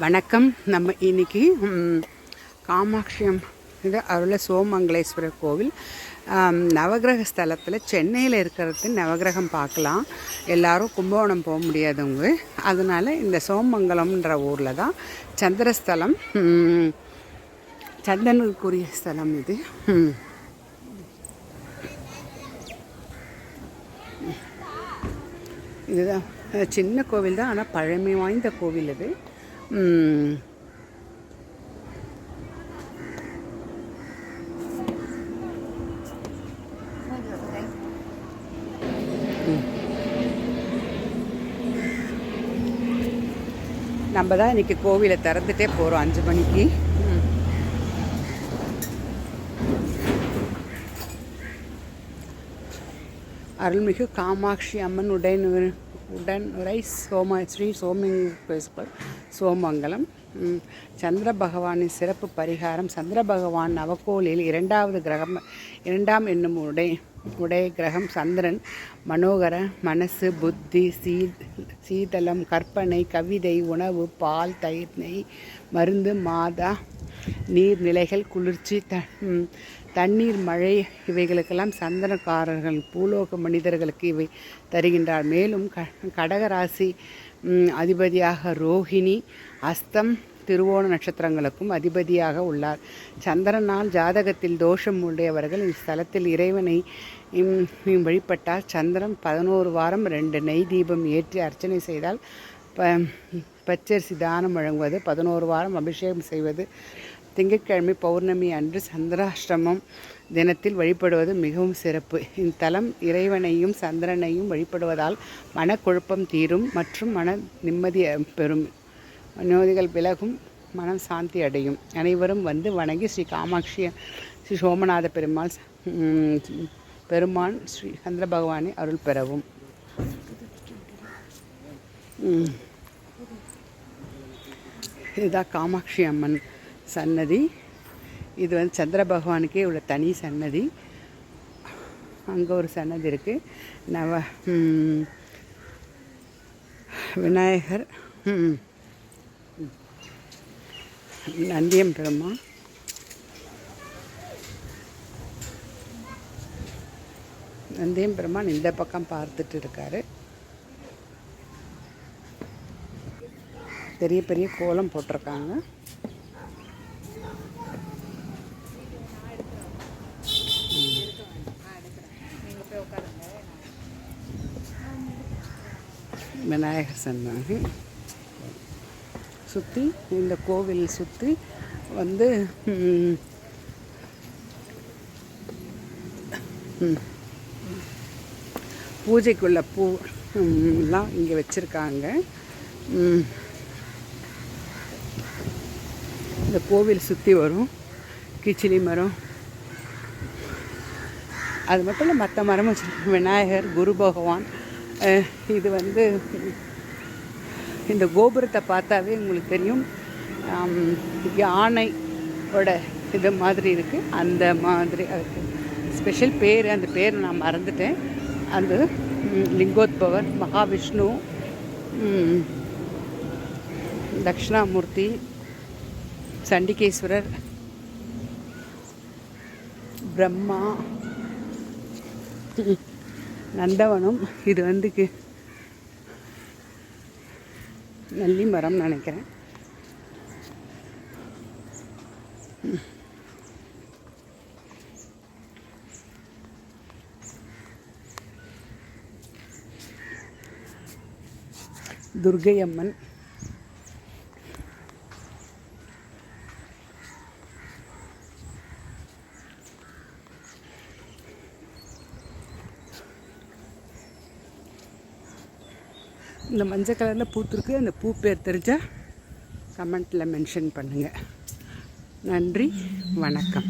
வணக்கம். நம்ம இன்னைக்கு காமாட்சியம் இது அருள சோமங்கலேஸ்வரர் கோவில் நவகிரக ஸ்தலத்தில் சென்னையில் இருக்கிறது நவகிரகம் பார்க்கலாம். எல்லோரும் கும்பகோணம் போக முடியாதவங்க, அதனால் இந்த சோமங்கலம்ன்ற ஊரில் தான் சந்திரஸ்தலம், சந்தனுக்குரிய ஸ்தலம் இது. இதுதான் சின்ன கோவில் தான், ஆனால் பழமை வாய்ந்த கோவில் இது. நம்ம தான் இன்றைக்கி கோவிலை திறந்துட்டே போகிறோம் 5 மணிக்கு. அருள்மிகு காமாட்சி அம்மன் உடனுரை ஸ்ரீ சோமங்கலேஸ்வரர் சோமங்கலம். சந்திர பகவானின் சிறப்பு பரிகாரம். சந்திர பகவான் நவக்கோளில் இரண்டாம் என்னும் உடைய கிரகம் சந்திரன். மனோகர மனசு, புத்தி, சீதளம், கற்பனை, கவிதை, உணவு, பால், தயிர், நெய், மருந்து, மாதா, நீர்நிலைகள், குளிர்ச்சி, தண்ணீர், மழை இவைகளுக்கெல்லாம் சந்தனக்காரர்கள் பூலோக மனிதர்களுக்கு இவை தருகின்றார். மேலும் கடகராசி அதிபதியாக ரோஹிணி, அஸ்தம், திருவோண நட்சத்திரங்களுக்கும் அதிபதியாக உள்ளார். சந்திரனால் ஜாதகத்தில் தோஷம் உடையவர்கள் இஸ்தலத்தில் இறைவனை வழிபட்டால் சந்திரன் 11 வாரம் 2 நெய் தீபம் ஏற்றி அர்ச்சனை செய்தால், பச்சரிசி தானம் வழங்குவது, 11 வாரம் அபிஷேகம் செய்வது, திங்கட்கிழமை பௌர்ணமி அன்று சந்திராஷ்டமம் தினத்தில் வழிபடுவது மிகவும் சிறப்பு. இத்தலம் இறைவனையும் சந்திரனையும் வழிபடுவதால் மனக்குழப்பம் தீரும் மற்றும் மன நிம்மதி பெறும், நோய்கள் விலகும், மனம் சாந்தி அடையும். அனைவரும் வந்து வணங்கி ஸ்ரீ காமாட்சி, ஸ்ரீ சோமநாத பெருமான் ஸ்ரீ சந்திர பகவானை அருள் பெறவும். இதுதான் காமாட்சி அம்மன் சன்னதி. இது வந்து சந்திர பகவானுக்கே உள்ள தனி சன்னதி. அங்கே ஒரு சன்னதி இருக்குது. விநாயகர், நந்தியம் பெருமான், நந்தியம் பெருமான் இந்த பக்கம் பார்த்துட்டு இருக்காரு. பெரிய பெரிய கோலம் போட்டிருக்காங்க. விநாயகர் சன்னதி சுற்றி, இந்த கோவில் சுற்றி வந்து பூஜைக்குள்ள பூலாம் இங்கே வச்சுருக்காங்க. இந்த கோவில் சுற்றி வரும் கிச்சிலி மரம், அது மட்டும் இல்லை மற்ற மரமும் வச்சுருக்காங்க. விநாயகர், குரு பகவான். இது வந்து இந்த கோபுரத்தை பார்த்தாவே உங்களுக்கு தெரியும், யானையோட இது மாதிரி இருக்குது. அந்த மாதிரி அதுக்கு ஸ்பெஷல் பேர், அந்த பேர் நான் மறந்துட்டேன். அந்த லிங்கோத்பவர், மகாவிஷ்ணு, தட்சிணாமூர்த்தி, சண்டிகேஸ்வரர், பிரம்மா, நந்தவனம். இது வந்து நல்லி மரம் நினைக்கிறேன். துர்க்கை அம்மன், இந்த மஞ்சள் கலரில் பூத்துருக்கு. அந்த பூ பேர் தெரிஞ்சால் கமெண்ட்டில் மென்ஷன் பண்ணுங்கள். நன்றி, வணக்கம்.